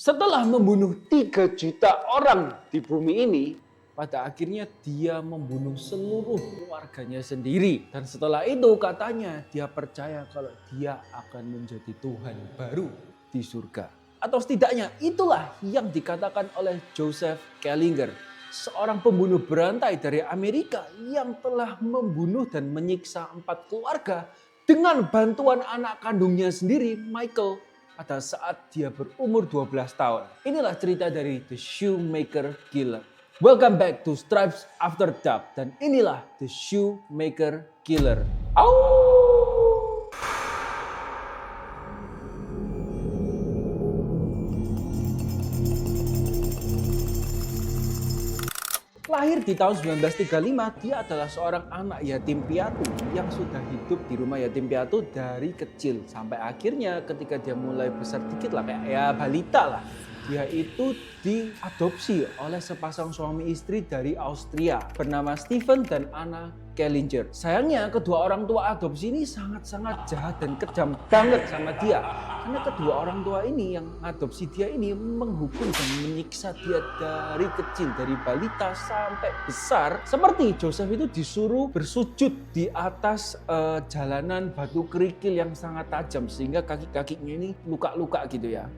Setelah membunuh 3 juta orang di bumi ini, pada akhirnya dia membunuh seluruh keluarganya sendiri. Dan setelah itu katanya dia percaya kalau dia akan menjadi Tuhan baru di surga. Atau setidaknya itulah yang dikatakan oleh Joseph Kalinger, seorang pembunuh berantai dari Amerika yang telah membunuh dan menyiksa 4 keluarga dengan bantuan anak kandungnya sendiri, Michael, pada saat dia berumur 12 tahun. Inilah cerita dari The Shoemaker Killer. Welcome back to Stripes After Dark, dan inilah The Shoemaker Killer. Au! Lahir di tahun 1935, dia adalah seorang anak yatim piatu yang sudah hidup di rumah yatim piatu dari kecil. Sampai akhirnya ketika dia mulai besar dikit lah, kayak ya balita lah. Dia itu diadopsi oleh sepasang suami istri dari Austria bernama Stephen dan Anna Kalinger. Sayangnya kedua orang tua adopsi ini sangat-sangat jahat dan kejam banget sama dia. Karena kedua orang tua ini yang adopsi dia ini menghukum dan menyiksa dia dari kecil, dari balita sampai besar. Seperti Joseph itu disuruh bersujud di atas jalanan batu kerikil yang sangat tajam sehingga kaki-kakinya ini luka-luka gitu ya.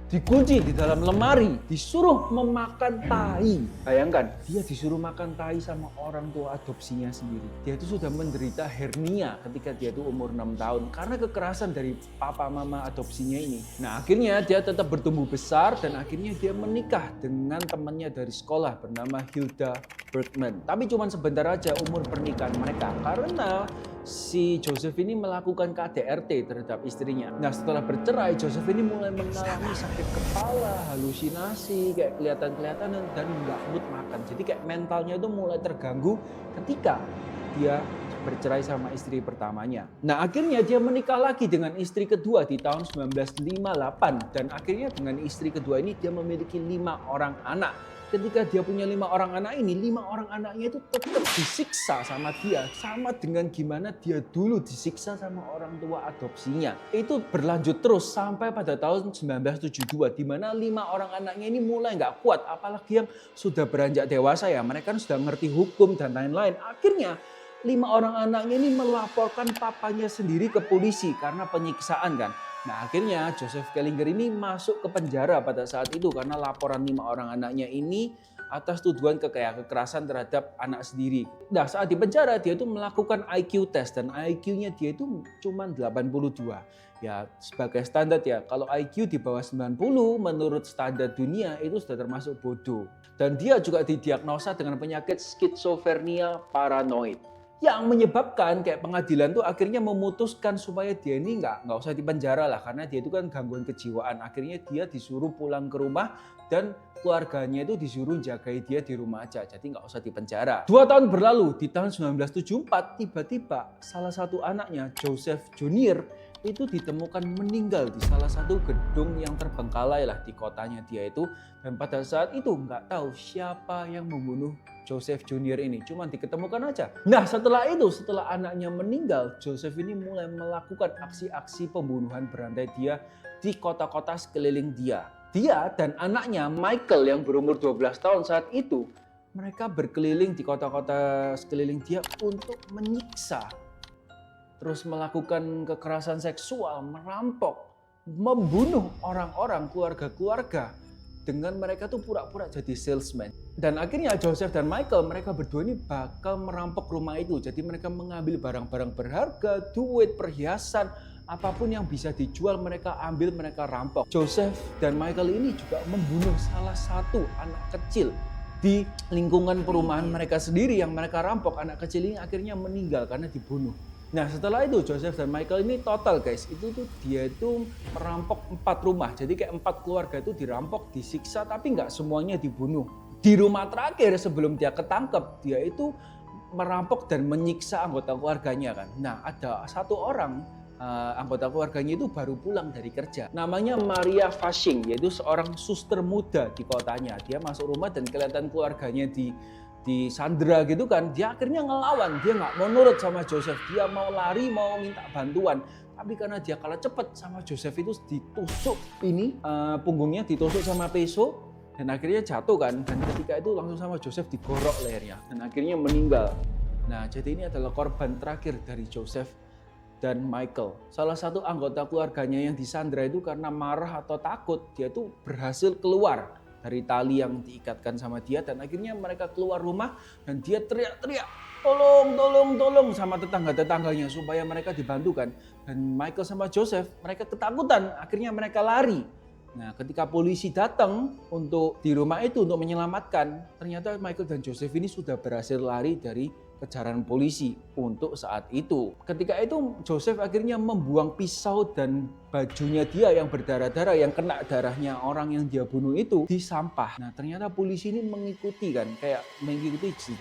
Dikunci di dalam lemari, disuruh memakan tahi. Bayangkan, dia disuruh makan tahi sama orang tua adopsinya sendiri. Dia itu sudah menderita hernia ketika dia itu umur 6 tahun karena kekerasan dari papa mama adopsinya ini. Nah, akhirnya dia tetap bertumbuh besar dan akhirnya dia menikah dengan temannya dari sekolah bernama Hilda Bergman. Tapi cuma sebentar aja umur pernikahan mereka karena si Joseph ini melakukan KDRT terhadap istrinya. Nah, setelah bercerai, Joseph ini mulai mengalami sakit kepala, halusinasi, kayak kelihatan-kelihatan dan nggak mood makan. Jadi kayak mentalnya itu mulai terganggu ketika dia bercerai sama istri pertamanya. Nah, akhirnya dia menikah lagi dengan istri kedua di tahun 1958 dan akhirnya dengan istri kedua ini dia memiliki 5 orang anak. Ketika dia punya 5 orang anak ini, 5 orang anaknya itu tetap disiksa sama dia. Sama dengan gimana dia dulu disiksa sama orang tua adopsinya. Itu berlanjut terus sampai pada tahun 1972. Di mana 5 orang anaknya ini mulai nggak kuat. Apalagi yang sudah beranjak dewasa ya. Mereka kan sudah ngerti hukum dan lain-lain. Akhirnya 5 orang anaknya ini melaporkan papanya sendiri ke polisi karena penyiksaan kan. Nah, akhirnya Joseph Kalinger ini masuk ke penjara pada saat itu karena laporan 5 orang anaknya ini atas tuduhan kekerasan terhadap anak sendiri. Nah, saat di penjara dia itu melakukan IQ test dan IQ-nya dia itu cuma 82. Ya, sebagai standar ya, kalau IQ di bawah 90 menurut standar dunia itu sudah termasuk bodoh. Dan dia juga didiagnosa dengan penyakit skizofrenia paranoid. Yang menyebabkan kayak pengadilan tuh akhirnya memutuskan supaya dia ini nggak usah dipenjara lah karena dia itu kan gangguan kejiwaan. Akhirnya dia disuruh pulang ke rumah dan keluarganya itu disuruh jagai dia di rumah aja. Jadi nggak usah dipenjara. 2 tahun berlalu, di tahun 1974 tiba-tiba salah satu anaknya Joseph Junior itu ditemukan meninggal di salah satu gedung yang terbengkalai lah di kotanya dia itu. Dan pada saat itu nggak tahu siapa yang membunuh Joseph Junior ini, cuma diketemukan aja. Nah, setelah itu, setelah anaknya meninggal, Joseph ini mulai melakukan aksi-aksi pembunuhan berantai dia di kota-kota sekeliling dia. Dia dan anaknya Michael yang berumur 12 tahun saat itu, mereka berkeliling di kota-kota sekeliling dia untuk menyiksa, terus melakukan kekerasan seksual, merampok, membunuh orang-orang, keluarga-keluarga. Dengan mereka tuh pura-pura jadi salesman. Dan akhirnya Joseph dan Michael, mereka berdua ini bakal merampok rumah itu. Jadi mereka mengambil barang-barang berharga, duit, perhiasan, apapun yang bisa dijual mereka ambil, mereka rampok. Joseph dan Michael ini juga membunuh salah satu anak kecil di lingkungan perumahan mereka sendiri yang mereka rampok. Anak kecil ini akhirnya meninggal karena dibunuh. Nah, setelah itu Joseph dan Michael ini total guys, itu tuh dia itu merampok 4 rumah. Jadi kayak 4 keluarga itu dirampok, disiksa, tapi nggak semuanya dibunuh. Di rumah terakhir sebelum dia ketangkep, dia itu merampok dan menyiksa anggota keluarganya kan. Nah, ada satu orang anggota keluarganya itu baru pulang dari kerja. Namanya Maria Fasching, yaitu seorang suster muda di kotanya. Dia masuk rumah dan kelihatan keluarganya di Sandra gitu kan, dia akhirnya ngelawan, dia nggak mau nurut sama Joseph, dia mau lari, mau minta bantuan. Tapi karena dia kalah cepat sama Joseph itu ditusuk ini punggungnya ditusuk sama pisau dan akhirnya jatuh kan. Dan ketika itu langsung sama Joseph digorok lehernya dan akhirnya meninggal. Nah, jadi ini adalah korban terakhir dari Joseph dan Michael. Salah satu anggota keluarganya yang disandra itu karena marah atau takut, dia itu berhasil keluar dari tali yang diikatkan sama dia dan akhirnya mereka keluar rumah dan dia teriak-teriak, tolong sama tetangga-tetangganya supaya mereka dibantukan. Dan Michael sama Joseph mereka ketakutan, akhirnya mereka lari. Nah, ketika polisi datang untuk di rumah itu untuk menyelamatkan, ternyata Michael dan Joseph ini sudah berhasil lari dari kejaran polisi untuk saat itu. Ketika itu Joseph akhirnya membuang pisau dan bajunya dia yang berdarah-darah, yang kena darahnya orang yang dia bunuh itu di sampah. Nah, ternyata polisi ini mengikuti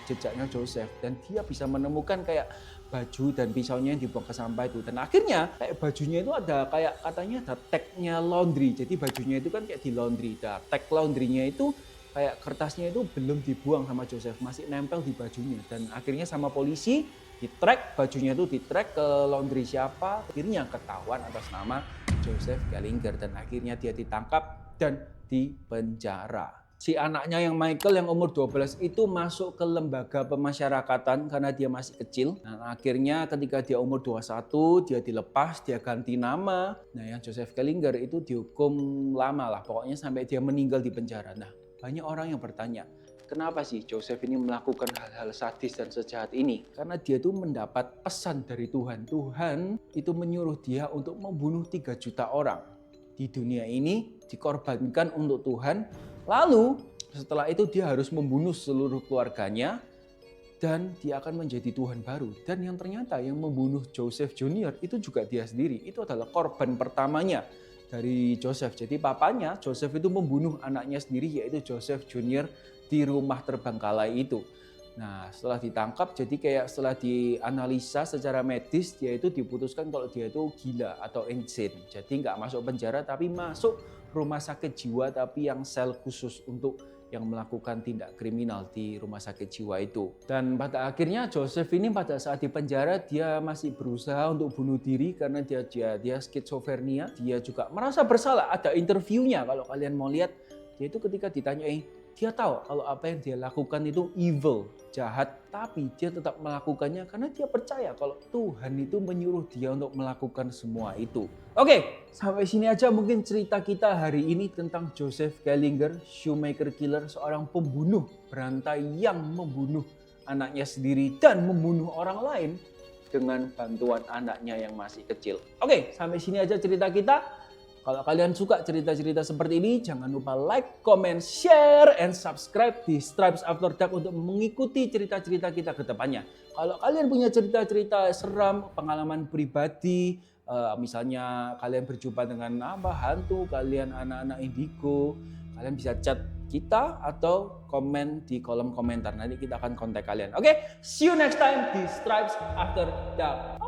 jejaknya Joseph dan dia bisa menemukan kayak baju dan pisaunya yang dibuang ke sampah itu. Dan akhirnya kayak bajunya itu ada kayak katanya ada tagnya laundry. Jadi bajunya itu kan kayak di laundry. Nah, tag laundrynya itu kayak kertasnya itu belum dibuang sama Joseph, masih nempel di bajunya. Dan akhirnya sama polisi di-track, bajunya itu di-track ke laundry siapa. Akhirnya ketahuan atas nama Joseph Gallagher dan akhirnya dia ditangkap dan dipenjara. Si anaknya yang Michael yang umur 12 itu masuk ke lembaga pemasyarakatan karena dia masih kecil. Nah, akhirnya ketika dia umur 21 dia dilepas, dia ganti nama. Nah, yang Joseph Gallagher itu dihukum lama lah, pokoknya sampai dia meninggal di penjara. Nah, banyak orang yang bertanya, kenapa sih Joseph ini melakukan hal-hal sadis dan sejahat ini? Karena dia tuh mendapat pesan dari Tuhan. Tuhan itu menyuruh dia untuk membunuh 3 juta orang. Di dunia ini dikorbankan untuk Tuhan. Lalu setelah itu dia harus membunuh seluruh keluarganya dan dia akan menjadi Tuhan baru. Dan yang ternyata yang membunuh Joseph Junior itu juga dia sendiri. Itu adalah korban pertamanya dari Joseph. Jadi papanya Joseph itu membunuh anaknya sendiri yaitu Joseph Junior di rumah terbengkalai itu. Nah, setelah ditangkap jadi kayak setelah dianalisa secara medis dia itu diputuskan kalau dia itu gila atau insane. Jadi nggak masuk penjara tapi masuk rumah sakit jiwa tapi yang sel khusus untuk yang melakukan tindak kriminal di rumah sakit jiwa itu. Dan pada akhirnya Joseph ini pada saat di penjara dia masih berusaha untuk bunuh diri karena dia skizofrenia. Dia juga merasa bersalah. Ada interviewnya kalau kalian mau lihat. Dia itu ketika ditanyai, dia tahu kalau apa yang dia lakukan itu evil, jahat. Tapi dia tetap melakukannya karena dia percaya kalau Tuhan itu menyuruh dia untuk melakukan semua itu. Oke, sampai sini aja mungkin cerita kita hari ini tentang Joseph Gallagher, Shoemaker Killer, seorang pembunuh berantai yang membunuh anaknya sendiri dan membunuh orang lain dengan bantuan anaknya yang masih kecil. Oke, sampai sini aja cerita kita. Kalau kalian suka cerita-cerita seperti ini, jangan lupa like, comment, share, and subscribe di Stripes After Dark untuk mengikuti cerita-cerita kita ke depannya. Kalau kalian punya cerita-cerita seram, pengalaman pribadi, misalnya kalian berjumpa dengan hantu, kalian anak-anak indigo, kalian bisa chat kita atau komen di kolom komentar. Nanti kita akan kontak kalian. Oke, see you next time di Stripes After Dark.